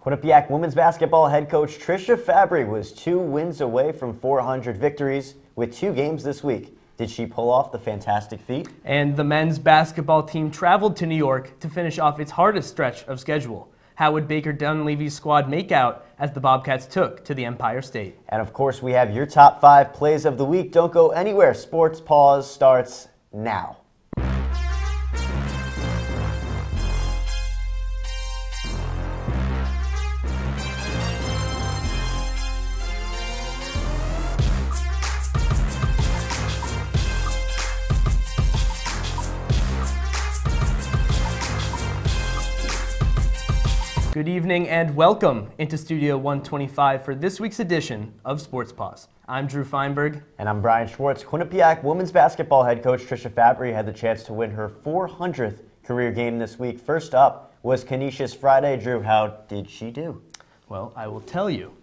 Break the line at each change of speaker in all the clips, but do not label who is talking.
Quinnipiac women's basketball head coach Trisha Fabry was 2 wins away from 400 victories with 2 games this week. Did she pull off the fantastic feat?
And the men's basketball team traveled to New York to finish off its hardest stretch of schedule. How would Baker Dunleavy's squad make out as the Bobcats took to the Empire State?
And of course, we have your top 5 plays of the week. Don't go anywhere. Sports Paws starts now.
Good evening and welcome into Studio 125 for this week's edition of Sports Paws. I'm Drew Feinberg.
And I'm Brian Schwartz. Quinnipiac women's basketball head coach Trisha Fabry had the chance to win her 400th career game this week. First up was Canisius Friday. Drew, how did she do?
Well, I will tell you.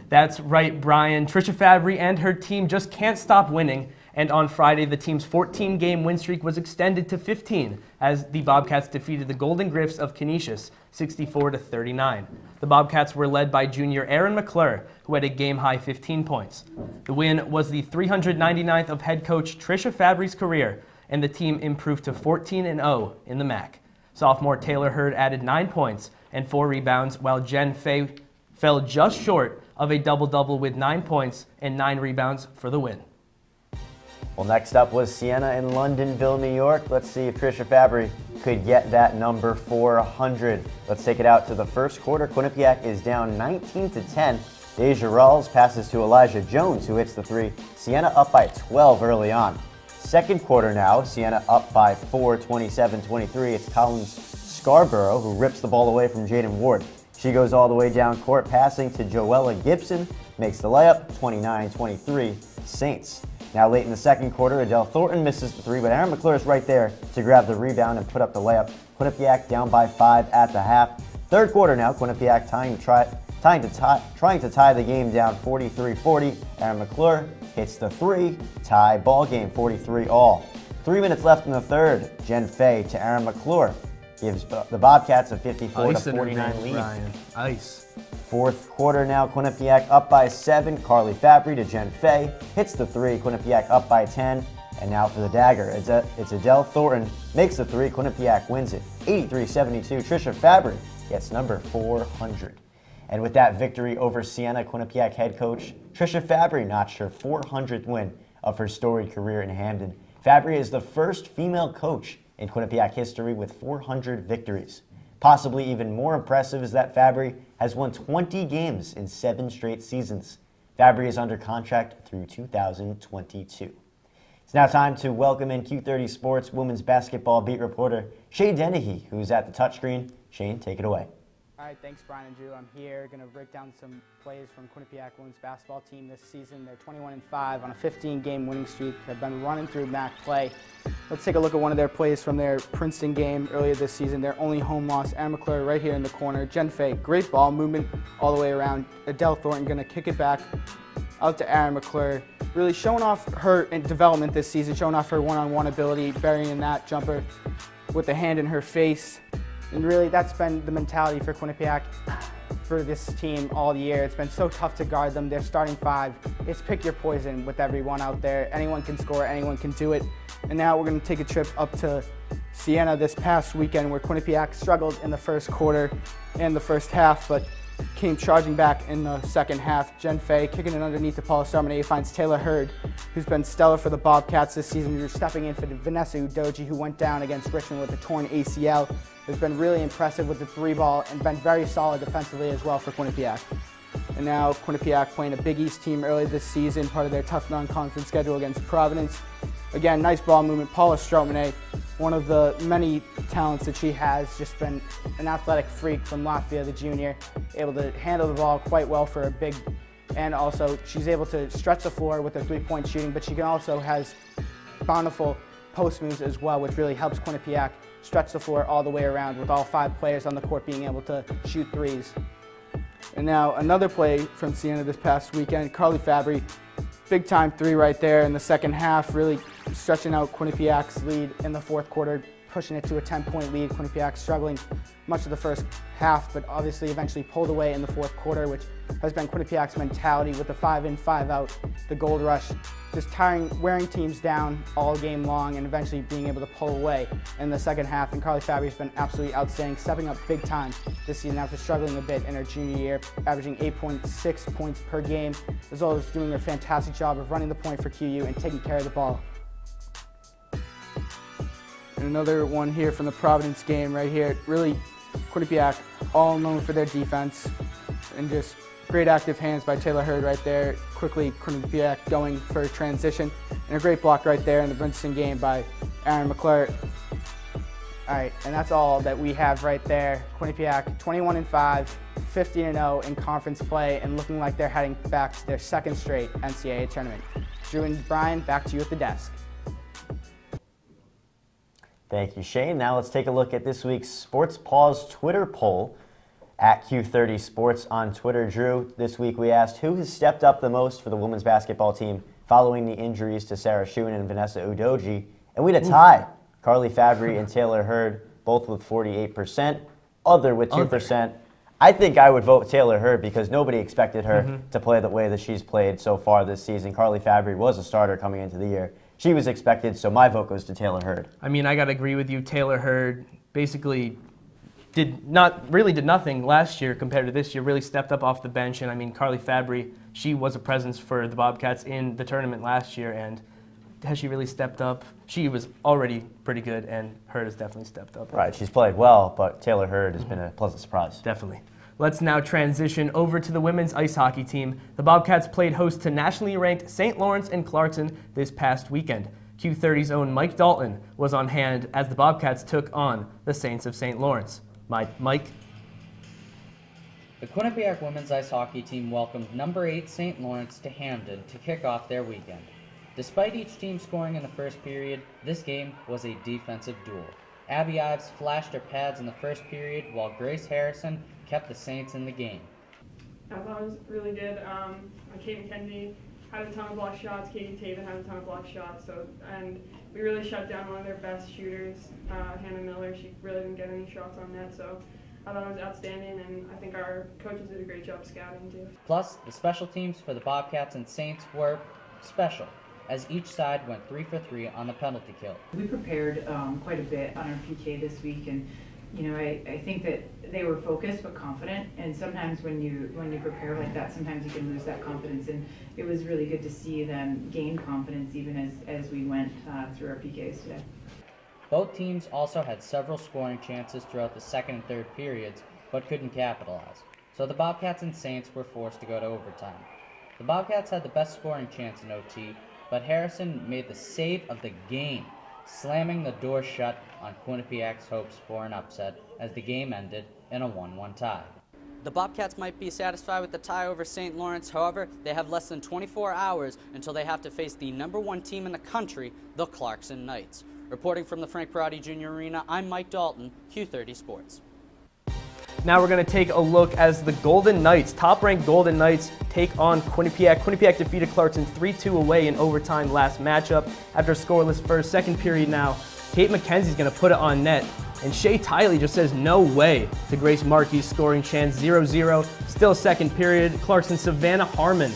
That's right, Brian. Trisha Fabry and her team just can't stop winning. And on Friday, the team's 14-game win streak was extended to 15 as the Bobcats defeated the Golden Griffs of Canisius 64-39. The Bobcats were led by junior Erin McClure, who had a game-high 15 points. The win was the 399th of head coach Trisha Fabry's career, and the team improved to 14-0 in the MAC. Sophomore Taylor Hurd added 9 points and 4 rebounds, while Jen Fay fell just short of a double-double with 9 points and 9 rebounds for the win.
Well, next up was Siena in Londonville, New York. Let's see if Trisha Fabry could get that number 400. Let's take it out to the first quarter. Quinnipiac is down 19-10. Deja Rawls passes to Elijah Jones, who hits the 3. Siena up by 12 early on. Second quarter now, Siena up by 4, 27-23. It's Collins Scarborough who rips the ball away from Jaden Ward. She goes all the way down court, passing to Joella Gibson, makes the layup, 29-23 Saints. Now late in the second quarter, Adele Thornton misses the 3, but Erin McClure is right there to grab the rebound and put up the layup. Quinnipiac down by 5 at the half. Third quarter now, Quinnipiac trying to tie the game down 43-40. Erin McClure hits the 3, tie ball game 43 all. 3 minutes left in the third. Jen Fay to Erin McClure gives the Bobcats a 54-49 lead.
Ryan. Ice.
Fourth quarter now, Quinnipiac up by 7. Carly Fabry to Jen Fay, hits the 3. Quinnipiac up by 10. And now for the dagger, it's Adele Thornton, makes the 3. Quinnipiac wins it, 83-72. Trisha Fabry gets number 400. And with that victory over Siena, Quinnipiac head coach Trisha Fabry notched her 400th win of her storied career in Hamden. Fabry is the first female coach in Quinnipiac history with 400 victories. Possibly even more impressive is that Fabry has won 20 games in 7 straight seasons. Fabry is under contract through 2022. It's now time to welcome in Q30 Sports women's basketball beat reporter Shane Dennehy, who's at the touchscreen. Shane, take it away.
All right, thanks, Brian and Drew. I'm here going to break down some plays from Quinnipiac women's basketball team this season. They're 21-5 on a 15-game winning streak. They've been running through MAC play. Let's take a look at one of their plays from their Princeton game earlier this season. Their only home loss. Erin McClure right here in the corner. Jen Fay, great ball movement all the way around. Adele Thornton going to kick it back out to Erin McClure. Really showing off her development this season, showing off her one-on-one ability, burying that jumper with the hand in her face. And really, that's been the mentality for Quinnipiac for this team all year. It's been so tough to guard them. They're starting 5. It's pick your poison with everyone out there. Anyone can score, anyone can do it. And now we're going to take a trip up to Siena this past weekend where Quinnipiac struggled in the first quarter and the first half, but came charging back in the second half. Jen Fay kicking it underneath the Paul Starmanet finds Taylor Hurd, who's been stellar for the Bobcats this season. You're stepping in for Vanessa Udoji, who went down against Richmond with a torn ACL. Has been really impressive with the 3-ball and been very solid defensively as well for Quinnipiac. And now Quinnipiac playing a Big East team early this season, part of their tough non-conference schedule against Providence. Again, nice ball movement. Paula Stromanet, one of the many talents that she has, just been an athletic freak from Latvia, the junior, able to handle the ball quite well for a big, and also she's able to stretch the floor with her 3-point shooting, but she can also has bountiful post moves as well, which really helps Quinnipiac stretch the floor all the way around with all 5 players on the court being able to shoot 3s. And now another play from Siena this past weekend, Carly Fabry, big time 3 right there in the second half, really stretching out Quinnipiac's lead in the fourth quarter, pushing it to a 10-point lead. Quinnipiac struggling much of the first half, but obviously eventually pulled away in the fourth quarter, which has been Quinnipiac's mentality with the 5-in, 5-out, the gold rush, just wearing teams down all game long and eventually being able to pull away in the second half. And Carly Fabry has been absolutely outstanding, stepping up big time this season after struggling a bit in her junior year, averaging 8.6 points per game, as well as doing a fantastic job of running the point for QU and taking care of the ball. And another one here from the Providence game right here. Really, Quinnipiac all known for their defense and just great active hands by Taylor Hurd right there. Quickly, Quinnipiac going for a transition. And a great block right there in the Princeton game by Aaron McClure. All right, and that's all that we have right there. Quinnipiac 21-5, 15-0 in conference play, and looking like they're heading back to their second straight NCAA tournament. Drew and Brian, back to you at the desk.
Thank you, Shane. Now let's take a look at this week's Sports Paws Twitter poll at Q30 Sports on Twitter. Drew, this week we asked who has stepped up the most for the women's basketball team following the injuries to Sarah Schoen and Vanessa Udoji, and we had a tie. Carly Fabry and Taylor Hurd, both with 48%, other with 2%. I think I would vote Taylor Hurd because nobody expected her to play the way that she's played so far this season. Carly Fabry was a starter coming into the year. She was expected, so my vote goes to Taylor Hurd.
I mean, I got to agree with you. Taylor Hurd basically did nothing last year compared to this year, really stepped up off the bench. And I mean, Carly Fabry, she was a presence for the Bobcats in the tournament last year, and has she really stepped up? She was already pretty good, and Hurd has definitely stepped up.
Right, she's played well, but Taylor Hurd has been a pleasant surprise.
Definitely. Let's now transition over to the women's ice hockey team. The Bobcats played host to nationally ranked St. Lawrence and Clarkson this past weekend. Q30's own Mike Dalton was on hand as the Bobcats took on the Saints of St. Lawrence. Mike?
The Quinnipiac women's ice hockey team welcomed number 8 St. Lawrence to Hamden to kick off their weekend. Despite each team scoring in the first period, this game was a defensive duel. Abby Ives flashed her pads in the first period while Grace Harrison kept the Saints in the game.
I thought it was really good. Kate McKenzie had a ton of block shots. Katie Taven had a ton of block shots. And we really shut down one of their best shooters, Hannah Miller. She really didn't get any shots on net, so I thought it was outstanding, and I think our coaches did a great job scouting too.
Plus, the special teams for the Bobcats and Saints were special, as each side went 3 for 3 on the penalty kill.
We prepared quite a bit on our PK this week, and I think that they were focused but confident. And sometimes when you prepare like that, sometimes you can lose that confidence. And it was really good to see them gain confidence even as we went through our PKs today.
Both teams also had several scoring chances throughout the second and third periods, but couldn't capitalize. So the Bobcats and Saints were forced to go to overtime. The Bobcats had the best scoring chance in OT, but Harrison made the save of the game, slamming the door shut on Quinnipiac's hopes for an upset as the game ended in a 1-1 tie.
The Bobcats might be satisfied with the tie over St. Lawrence. However, they have less than 24 hours until they have to face the #1 team in the country, the Clarkson Knights. Reporting from the Frank Perotti Jr. Arena, I'm Mike Dalton, Q30 Sports.
Now we're going to take a look as the Golden Knights, top-ranked Golden Knights, take on Quinnipiac. Quinnipiac defeated Clarkson 3-2 away in overtime last matchup. After a scoreless first, second period now, Kate McKenzie's going to put it on net. And Shay Tiley just says no way to Grace Markey's scoring chance, 0-0. Still second period, Clarkson Savannah Harmon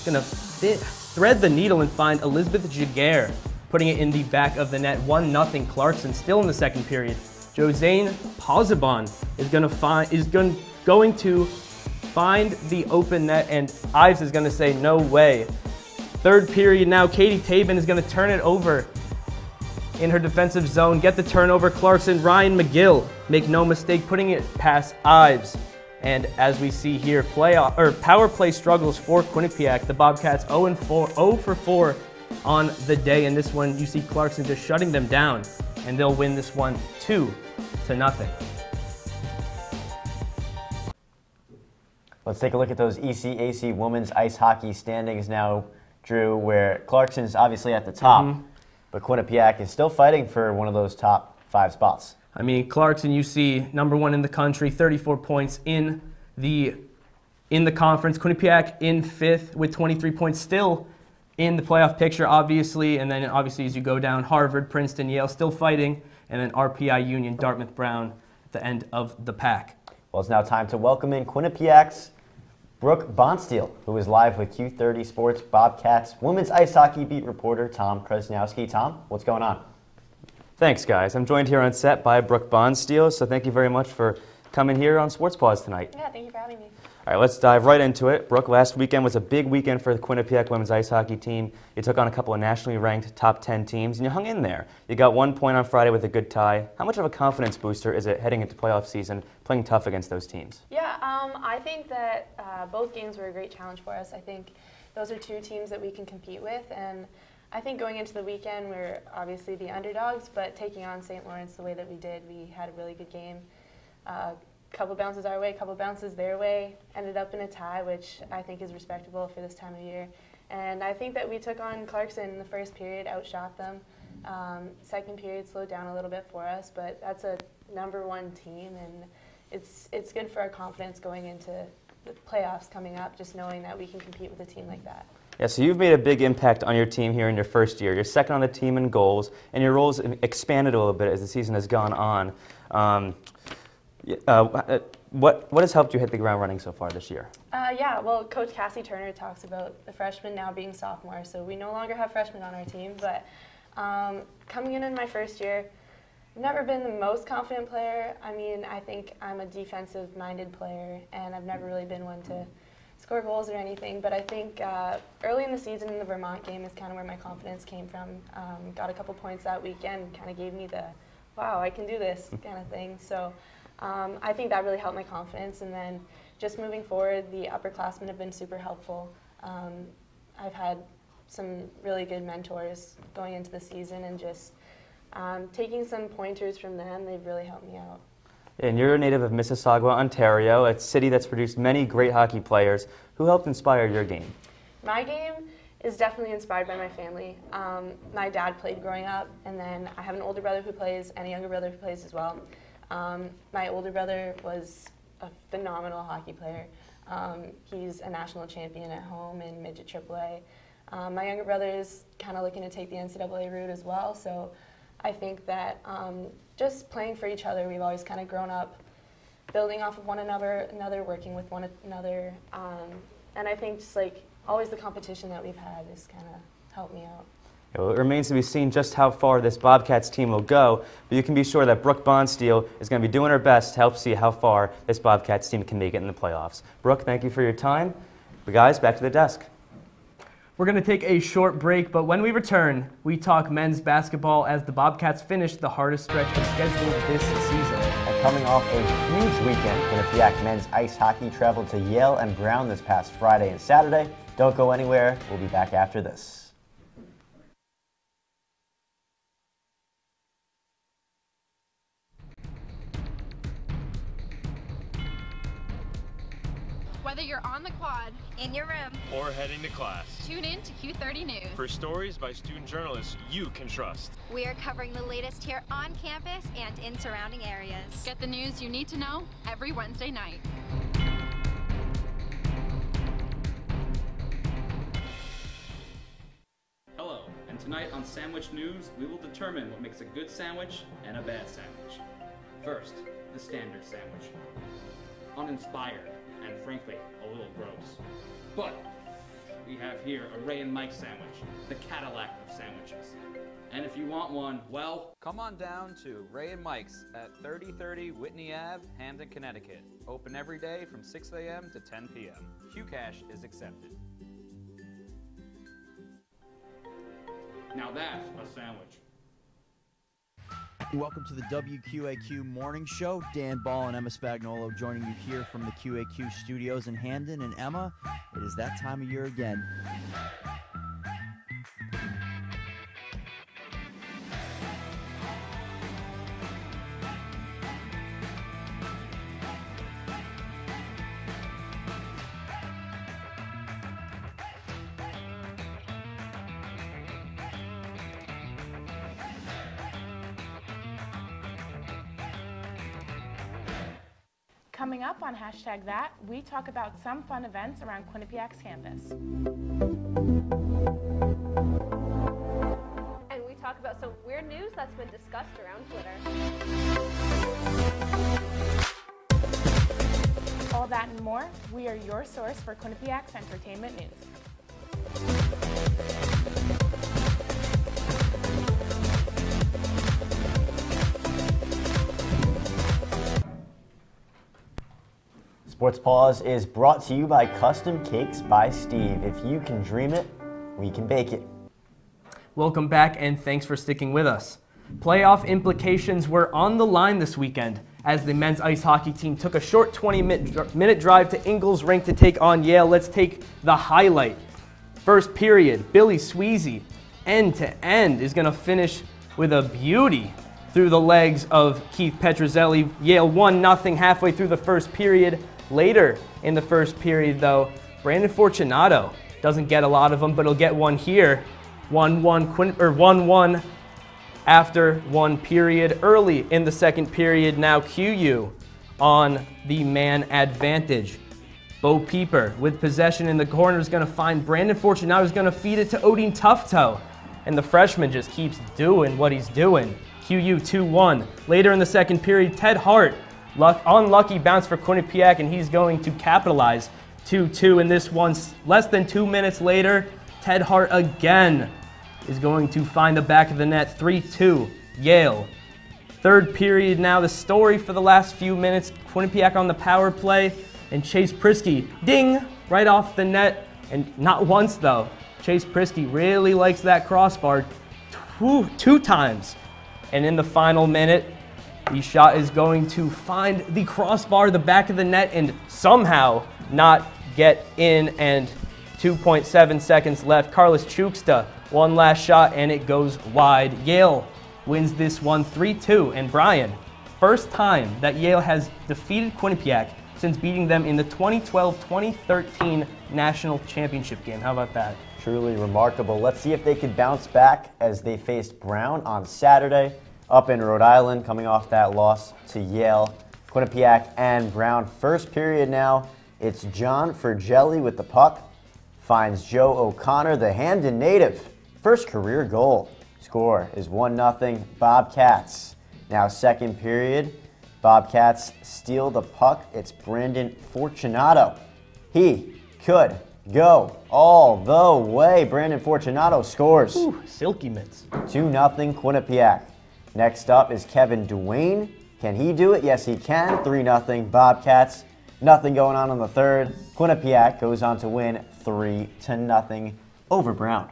going to thread the needle and find Elizabeth Jaguar, putting it in the back of the net, 1-0 Clarkson, still in the second period. Josane Pauzabon is going to find the open net, and Ives is going to say no way. Third period now, Katie Taben is going to turn it over in her defensive zone, get the turnover. Clarkson, Ryan McGill, make no mistake, putting it past Ives. And as we see here, power play struggles for Quinnipiac. The Bobcats 0 for 4 on the day, and this one you see Clarkson just shutting them down, and they'll win this one 2-0.
Let's take a look at those ECAC women's ice hockey standings now, Drew, where Clarkson's obviously at the top, but Quinnipiac is still fighting for one of those top 5 spots.
I mean, Clarkson, you see, #1 in the country, 34 points in the conference. Quinnipiac in 5th with 23 points, still in the playoff picture, obviously. And then, obviously, as you go down, Harvard, Princeton, Yale, still fighting. and then RPI Union Dartmouth Brown at the end of the pack.
Well, it's now time to welcome in Quinnipiac's Brooke Bonsteel, who is live with Q30 Sports Bobcats women's ice hockey beat reporter Tom Krasnowski. Tom, what's going on?
Thanks, guys. I'm joined here on set by Brooke Bonsteel, so thank you very much for coming here on Sports Paws tonight.
Yeah, thank you for having me.
All right, let's dive right into it. Brooke, last weekend was a big weekend for the Quinnipiac women's ice hockey team. You took on a couple of nationally ranked top 10 teams, and you hung in there. You got 1 point on Friday with a good tie. How much of a confidence booster is it heading into playoff season, playing tough against those teams?
Yeah, I think that both games were a great challenge for us. I think those are two teams that we can compete with, and I think going into the weekend, we're obviously the underdogs, but taking on St. Lawrence the way that we did, we had a really good game. Couple bounces our way, couple bounces their way, ended up in a tie, which I think is respectable for this time of year. And I think that we took on Clarkson in the first period, outshot them. Second period slowed down a little bit for us, but that's a #1 team, and it's good for our confidence going into the playoffs coming up, just knowing that we can compete with a team like that.
Yeah, so you've made a big impact on your team here in your first year. You're second on the team in goals, and your role's expanded a little bit as the season has gone on. What has helped you hit the ground running so far this year?
Yeah, well, Coach Cassie Turner talks about the freshmen now being sophomores, so we no longer have freshmen on our team. But coming in my first year, I've never been the most confident player. I mean, I think I'm a defensive-minded player, and I've never really been one to score goals or anything. But I think early in the season in the Vermont game is kind of where my confidence came from. Got a couple points that weekend, kind of gave me the, wow, I can do this kind of thing. So. I think that really helped my confidence, and then just moving forward, the upperclassmen have been super helpful. I've had some really good mentors going into the season, and just taking some pointers from them, they've really helped me out.
And you're a native of Mississauga, Ontario, a city that's produced many great hockey players. Who helped inspire your game?
My game is definitely inspired by my family. My dad played growing up, and then I have an older brother who plays and a younger brother who plays as well. My older brother was a phenomenal hockey player. He's a national champion at home in midget AAA. My younger brother is kind of looking to take the NCAA route as well, so I think that just playing for each other, we've always kind of grown up building off of one another, working with one another, and I think just like always the competition that we've had has kind of helped me out.
Well, it remains to be seen just how far this Bobcats team will go, but you can be sure that Brooke Bonsteel is going to be doing her best to help see how far this Bobcats team can make it in the playoffs. Brooke, thank you for your time. But guys, back to the desk.
We're going to take a short break, but when we return, we talk men's basketball as the Bobcats finish the hardest stretch of schedule this season.
And coming off a huge weekend, Quinnipiac men's ice hockey traveled to Yale and Brown this past Friday and Saturday. Don't go anywhere. We'll be back after this.
Whether you're on the quad, in your room,
or heading to class,
tune in to Q30 News.
For stories by student journalists you can trust.
We are covering the latest here on campus and in surrounding areas. Get the news you need to know every Wednesday night.
Hello, and tonight on Sandwich News, we will determine what makes a good sandwich and a bad sandwich. First, the standard sandwich. Uninspired, and frankly, a little gross. But we have here a Ray and Mike sandwich, the Cadillac of sandwiches. And if you want one, well,
come on down to Ray and Mike's at 3030 Whitney Ave, Hamden, Connecticut. Open every day from 6 a.m. to 10 p.m. QCash is accepted.
now that's a sandwich.
Welcome to the WQAQ Morning Show. Dan Ball and Emma Spagnolo joining you here from the QAQ studios in Hamden. And Emma, it is that time of year again.
Coming up on #that, we talk about some fun events around Quinnipiac's campus.
And we
talk about some weird news that's been discussed around Twitter.
All that and more, we are your source for Quinnipiac's entertainment news.
Sports Paws is brought to you by Custom Cakes by Steve. If you can dream it, we can bake it.
Welcome back, and thanks for sticking with us. Playoff implications were on the line this weekend as the men's ice hockey team took a short 20-minute drive to Ingles Rink to take on Yale. Let's take the highlight. First period, Billy Sweezy, end to end, is going to finish with a beauty through the legs of Keith Petrozelli. Yale 1-0 halfway through the first period. Later in the first period, though, Brandon Fortunato doesn't get a lot of them, but he'll get one here. 1-1 after one period. Early in the second period, now QU on the man advantage. Bo Pieper with possession in the corner is going to find Brandon Fortunato, is going to feed it to Odin Tufto. And the freshman just keeps doing what he's doing. QU 2-1. Later in the second period, Ted Hart, unlucky bounce for Quinnipiac, and he's going to capitalize. 2-2 in this one. Less than 2 minutes later, Ted Hart again is going to find the back of the net. 3-2, Yale. Third period now, the story for the last few minutes. Quinnipiac on the power play, and Chase Prisky, ding, right off the net. And not once, though. Chase Prisky really likes that crossbar two times. And in the final minute, the shot is going to find the crossbar, the back of the net, and somehow not get in. And 2.7 seconds left. Carlos Chuksta, one last shot, and it goes wide. Yale wins this one 3-2. And Brian, first time that Yale has defeated Quinnipiac since beating them in the 2012-2013 National Championship game. How about that?
Truly remarkable. Let's see if they could bounce back as they faced Brown on Saturday up in Rhode Island, coming off that loss to Yale. Quinnipiac and Brown. First period now, it's John Fergelli with the puck. Finds Joe O'Connor, the Hamden native. First career goal. Score is 1-0 Bobcats. Now second period, Bobcats steal the puck. It's Brandon Fortunato. He could go all the way. Brandon Fortunato scores.
Ooh, silky mitts.
2-0 Quinnipiac. Next up is Kevin Duane. Can he do it? Yes, he can. 3-0 Bobcats. Nothing going on in the third. Quinnipiac goes on to win 3-0 over Brown.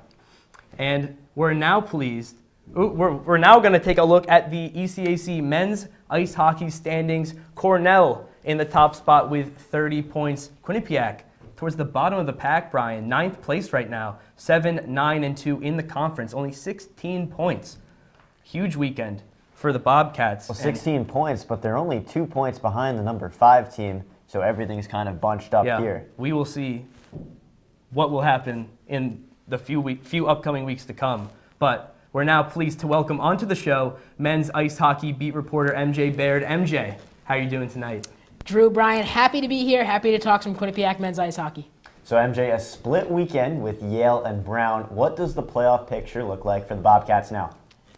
And we're now pleased. We're now going to take a look at the ECAC men's ice hockey standings. Cornell in the top spot with 30 points. Quinnipiac towards the bottom of the pack, Brian. 9th place right now. 7-9-2 in the conference. Only 16 points. Huge weekend for the Bobcats.
Well, 16 points, but they're only 2 points behind the number 5 team, so everything's kind of bunched up here.
We will see what will happen in the few upcoming weeks to come. But we're now pleased to welcome onto the show men's ice hockey beat reporter MJ Baird. MJ, how are you doing tonight?
Drew, Brian, happy to be here. Happy to talk some Quinnipiac men's ice hockey.
So MJ, a split weekend with Yale and Brown. What does the playoff picture look like for the Bobcats now?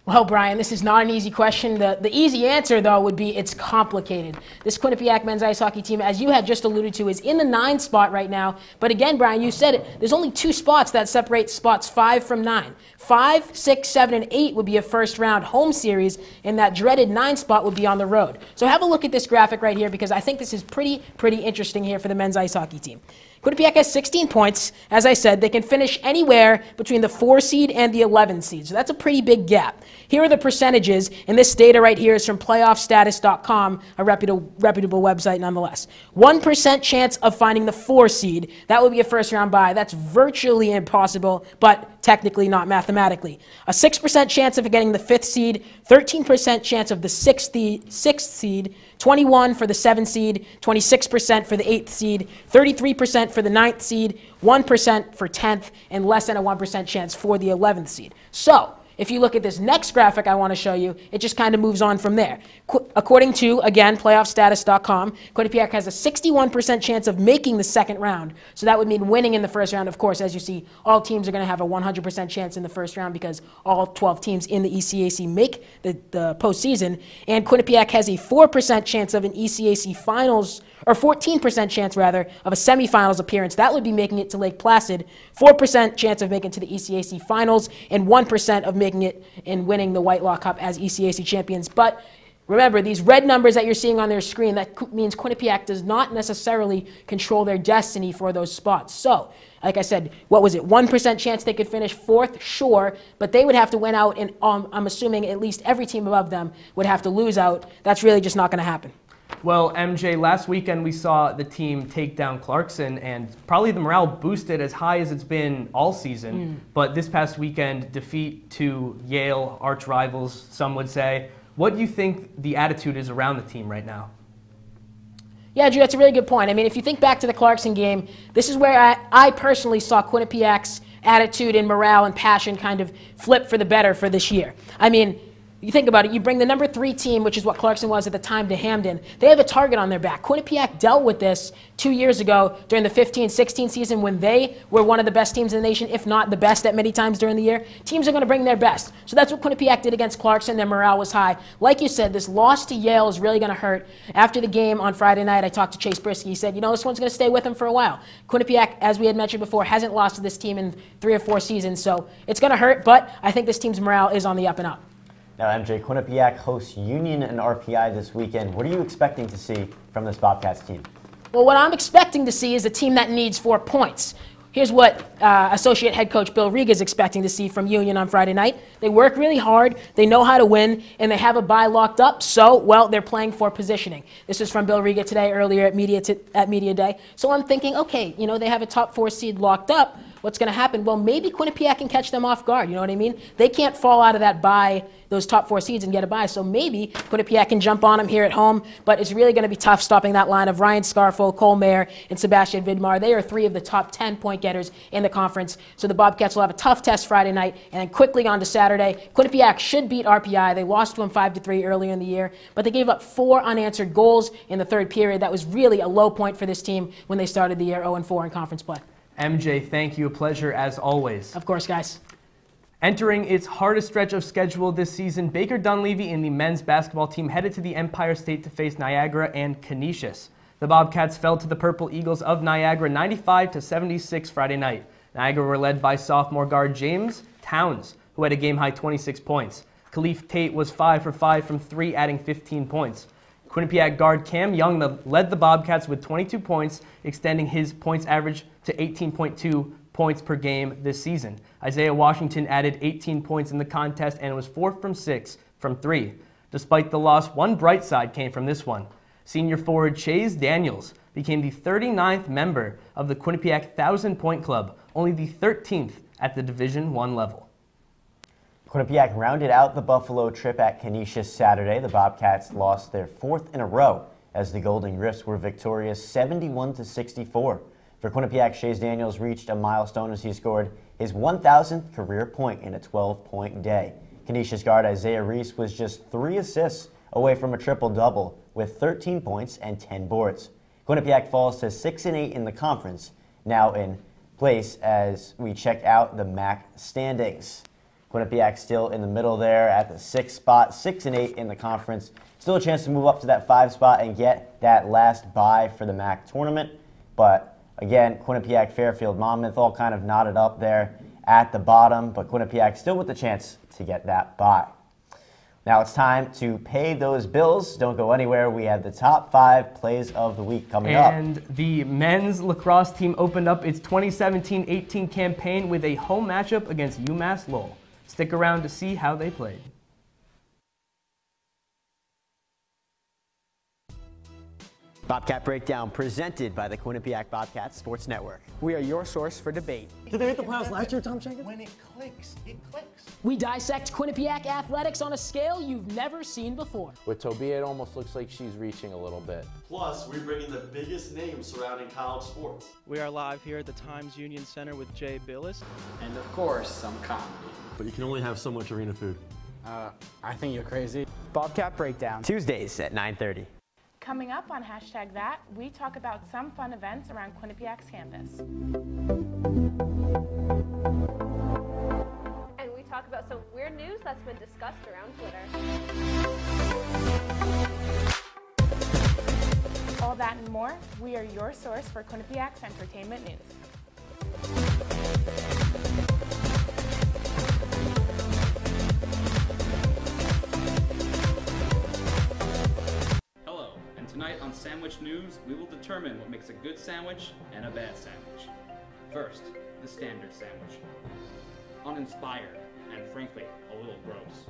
Well, Brian, this is not an easy question. The easy answer, though, would be it's complicated. This Quinnipiac men's ice hockey team, as you had just alluded to, is in the 9 spot right now. But again, Brian, you said it. There's only 2 spots that separate spots 5 from 9. 5, 6, 7, and 8 would be a first-round home series, and that dreaded 9 spot would be on the road. So have a look at this graphic right here, because I think this is pretty interesting here for the men's ice hockey team. Quinnipiac has 16 points. As I said, they can finish anywhere between the 4 seed and the 11 seed, so that's a pretty big gap. Here are the percentages, and this data right here is from playoffstatus.com, a reputable website nonetheless. 1% chance of finding the 4 seed. That would be a first-round bye. That's virtually impossible, but technically not mathematically. A 6% chance of getting the 5th seed, 13% chance of the 6th seed, 21 for the 7th seed, 26% for the 8th seed, 33% for the 9th seed, 1% for 10th, and less than a 1% chance for the 11th seed. So, If you look at this next graphic I want to show you, it just kind of moves on from there. According to, again, playoffstatus.com, Quinnipiac has a 61% chance of making the second round. So that would mean winning in the first round. Of course, as you see, all teams are going to have a 100% chance in the first round because all 12 teams in the ECAC make the postseason. And Quinnipiac has a 4% chance of an ECAC finals, or 14% chance rather, of a semifinals appearance. That would be making it to Lake Placid. 4% chance of making it to the ECAC finals, and 1% of making it and winning the White Law Cup as ECAC champions. But remember, these red numbers that you're seeing on their screen, that means Quinnipiac does not necessarily control their destiny for those spots. So, like I said, what was it, 1% chance they could finish fourth? Sure, but they would have to win out, and I'm assuming at least every team above them would have to lose out. That's really just not going to happen.
Well, MJ, last weekend we saw the team take down Clarkson, and probably the morale boosted as high as it's been all season. But this past weekend, defeat to Yale, arch rivals, some would say. What do you think the attitude is around the team right now?
Yeah, Drew, that's a really good point. I mean, if you think back to the Clarkson game, this is where I personally saw Quinnipiac's attitude and morale and passion kind of flip for the better for this year. I mean, you think about it, you bring the number 3 team, which is what Clarkson was at the time, to Hamden. They have a target on their back. Quinnipiac dealt with this 2 years ago during the 15-16 season when they were one of the best teams in the nation, if not the best at many times during the year. Teams are going to bring their best. So that's what Quinnipiac did against Clarkson. Their morale was high. Like you said, this loss to Yale is really going to hurt. After the game on Friday night, I talked to Chase Brisky. He said, you know, this one's going to stay with him for a while. Quinnipiac, as we had mentioned before, hasn't lost to this team in 3 or 4 seasons, so it's going to hurt, but I think this team's morale is on the up and up.
Now, MJ, Quinnipiac hosts Union and RPI this weekend. What are you expecting to see from this Bobcats team?
Well, what I'm expecting to see is a team that needs 4 points. Here's what associate head coach Bill Riga is expecting to see from Union on Friday night. They work really hard, they know how to win, and they have a bye locked up, so, well, they're playing for positioning. This is from Bill Riga today, earlier at Media Day. So I'm thinking, okay, you know, they have a top 4 seed locked up. What's going to happen? Well, maybe Quinnipiac can catch them off guard. You know what I mean? They can't fall out of that bye, those top 4 seeds, and get a bye. So maybe Quinnipiac can jump on them here at home. But it's really going to be tough stopping that line of Ryan Scarfo, Cole Mayer, and Sebastian Vidmar. They are 3 of the top 10 point getters in the conference. So the Bobcats will have a tough test Friday night. And then quickly on to Saturday. Quinnipiac should beat RPI. They lost to them 5-3 earlier in the year. But they gave up 4 unanswered goals in the third period. That was really a low point for this team when they started the year 0-4 in conference play.
MJ, thank you. A pleasure as always.
Of course, guys.
Entering its hardest stretch of schedule this season, Baker Dunleavy and the men's basketball team headed to the Empire State to face Niagara and Canisius. The Bobcats fell to the Purple Eagles of Niagara 95-76 Friday night. Niagara were led by sophomore guard James Towns, who had a game-high 26 points. Khalif Tate was 5 for 5 from 3, adding 15 points. Quinnipiac guard Cam Young led the Bobcats with 22 points, extending his points average to 18.2 points per game this season. Isaiah Washington added 18 points in the contest and was 4 from 6 from 3. Despite the loss, one bright side came from this one. Senior forward Chase Daniels became the 39th member of the Quinnipiac 1,000-point club, only the 13th at the Division I level.
Quinnipiac rounded out the Buffalo trip at Canisius Saturday. The Bobcats lost their 4th in a row as the Golden Griffs were victorious 71-64. For Quinnipiac, Chase Daniels reached a milestone as he scored his 1,000th career point in a 12-point day. Canisius guard Isaiah Reese was just 3 assists away from a triple-double with 13 points and 10 boards. Quinnipiac falls to 6-8 in the conference, now in place as we check out the MAC standings. Quinnipiac still in the middle there at the 6th spot, 6-8 in the conference. Still a chance to move up to that 5 spot and get that last bye for the MAC tournament. But again, Quinnipiac, Fairfield, Monmouth all kind of knotted up there at the bottom, but Quinnipiac still with the chance to get that bye. Now it's time to pay those bills. Don't go anywhere. We have the top 5 plays of the week coming up.
And the men's lacrosse team opened up its 2017-18 campaign with a home matchup against UMass Lowell. Stick around to see how they played.
Bobcat Breakdown presented by the Quinnipiac Bobcats Sports Network.
We are your source for debate.
Did they make the playoffs last year, Tom Schenker? When it clicks, it clicks.
We dissect Quinnipiac athletics on a scale you've never seen before.
With Tobia, it almost looks like she's reaching a little bit.
Plus, we bring in the biggest names surrounding college sports.
We are live here at the Times Union Center with Jay Billis.
And of course, some comedy.
But you can only have so much arena food.
I think you're crazy. Bobcat Breakdown.
Tuesdays at 9:30.
Coming up on #that, we talk about some fun events around Quinnipiac's campus.
And we talk about some weird news that's been discussed around Twitter.
All that and more, we are your source for Quinnipiac's entertainment news.
Tonight on Sandwich News, we will determine what makes a good sandwich and a bad sandwich. First, the standard sandwich. Uninspired and frankly, a little gross.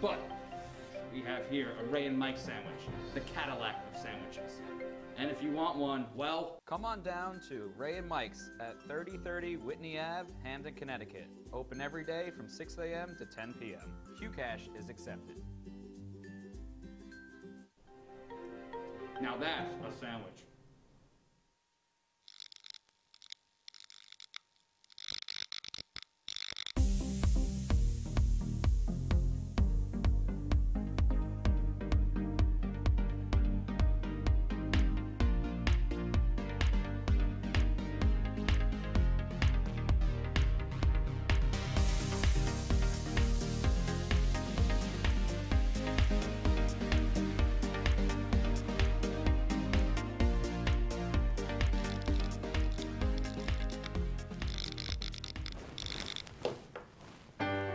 But we have here a Ray and Mike sandwich, the Cadillac of sandwiches. And if you want one, well,
come on down to Ray and Mike's at 3030 Whitney Ave, Hamden, Connecticut. Open every day from 6 a.m. to 10 p.m. Q-Cash is accepted.
now that's a sandwich.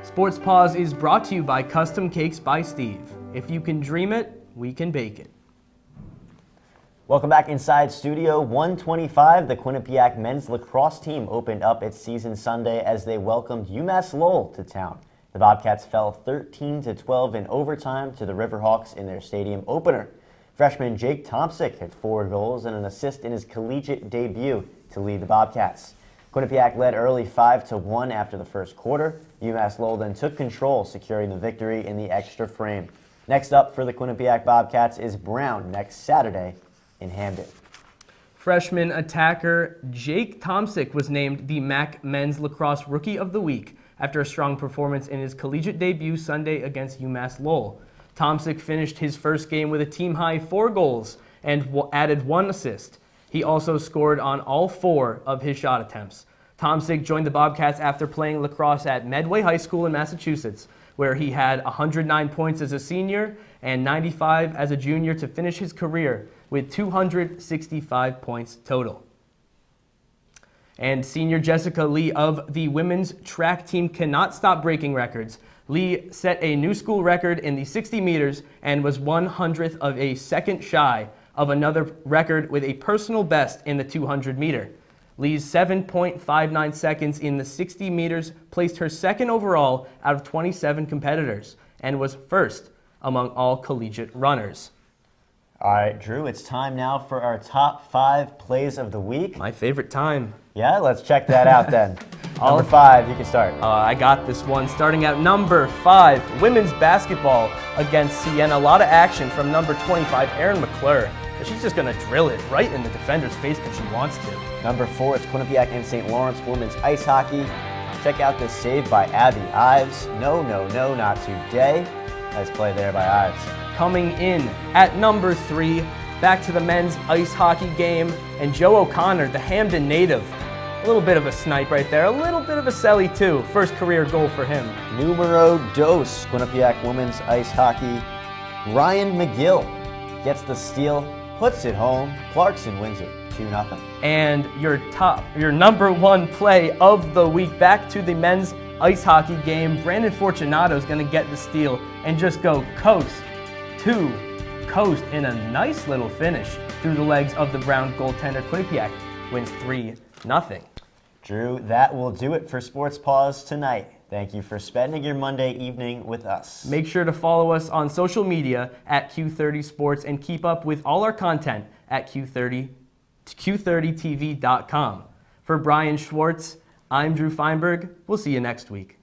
Sports Paws is brought to you by Custom Cakes by Steve. If you can dream it, we can bake it.
Welcome back inside Studio 125. The Quinnipiac men's lacrosse team opened up its season Sunday as they welcomed UMass Lowell to town. The Bobcats fell 13-12 in overtime to the Riverhawks in their stadium opener. Freshman Jake Tomsic had 4 goals and an assist in his collegiate debut to lead the Bobcats. Quinnipiac led early 5-1 after the first quarter. UMass Lowell then took control, securing the victory in the extra frame. Next up for the Quinnipiac Bobcats is Brown next Saturday in Hamden.
Freshman attacker Jake Tomsic was named the MAC Men's Lacrosse Rookie of the Week after a strong performance in his collegiate debut Sunday against UMass Lowell. Tomsic finished his first game with a team-high 4 goals and added 1 assist. He also scored on all 4 of his shot attempts. Tomsic joined the Bobcats after playing lacrosse at Medway High School in Massachusetts, where he had 109 points as a senior and 95 as a junior to finish his career with 265 points total. And senior Jessica Lee of the women's track team cannot stop breaking records. Lee set a new school record in the 60 meters and was 100th of a second shy of another record with a personal best in the 200 meter. Lee's 7.59 seconds in the 60 meters placed her second overall out of 27 competitors and was first among all collegiate runners.
All right, Drew, it's time now for our top 5 plays of the week.
My favorite time.
Yeah, let's check that out then. Number 5, you can start.
I got this one. Starting at number 5, women's basketball against Siena. A lot of action from number 25, Erin McClure. She's just going to drill it right in the defender's face because she wants to.
Number 4, it's Quinnipiac and St. Lawrence women's ice hockey. Check out this save by Abby Ives. No, not today. Nice play there by Ives.
Coming in at number 3, back to the men's ice hockey game, and Joe O'Connor, the Hamden native. A little bit of a snipe right there, a little bit of a celly too. First career goal for him.
Numero dos, Quinnipiac women's ice hockey. Ryan McGill gets the steal, puts it home. Clarkson wins it 2-0.
And your number 1 play of the week, back to the men's ice hockey game. Brandon Fortunato is going to get the steal and just go coast to coast in a nice little finish through the legs of the Brown goaltender. Quinnipiac wins 3-0.
Drew, that will do it for Sports Paws tonight. Thank you for spending your Monday evening with us.
Make sure to follow us on social media at Q30 Sports and keep up with all our content at Q30TV.com. For Brian Schwartz, I'm Drew Feinberg. We'll see you next week.